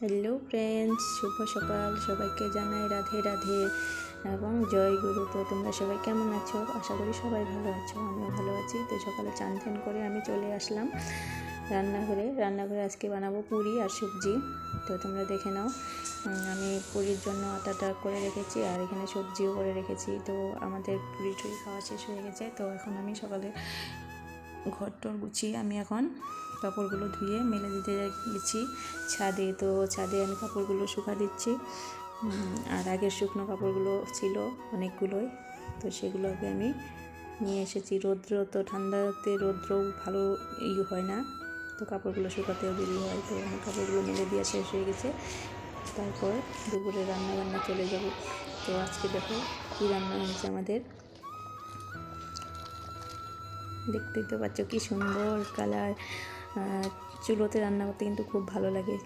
Hello friends, শুভ সকাল। সবাইকে জানাই রাধে রাধে এবং জয় গুরু। তো তোমরা সবাই কেমন আছো? আশা করি সবাই ভালো আছো, আমিও ভালো আছি। তো সকালে চান ঠান করে আমি চলে আসলাম রান্নাঘরে আজকে বানাবো পুরি আর সবজি। তো তোমরা দেখে নাও, আমি পুরির জন্য আটাটা করে রেখেছি আর এখানে সবজিও করে রেখেছি। তো আমাদের পুরি টুরি খাওয়া শেষ হয়ে গেছে। তো এখন আমি সকালে ঘর টর গুছিয়ে আমি এখন কাপড়গুলো ধুয়ে মেলে দিতে গেছি ছাদে। তো ছাদে আমি কাপড়গুলো শুকা দিচ্ছি। আর আগের শুকনো কাপড়গুলো ছিল অনেকগুলোই, তো সেগুলোকে আমি নিয়ে এসেছি। রৌদ্র তো ঠান্ডাতে রৌদ্রও ভালো হয় না, তো কাপড়গুলো শুকাতেও দেরি হয়। তো আমার কাপড়গুলো মেলে দেওয়া শেষ হয়ে গেছে। তারপর দুপুরে রান্না চলে যাব। তো আজকে দেখো কী রান্না হয়েছে আমাদের, দেখতেই তো পাচ্ছ কি সুন্দর কালার। চুলোতে রান্না করতে কিন্তু খুব ভালো লাগে।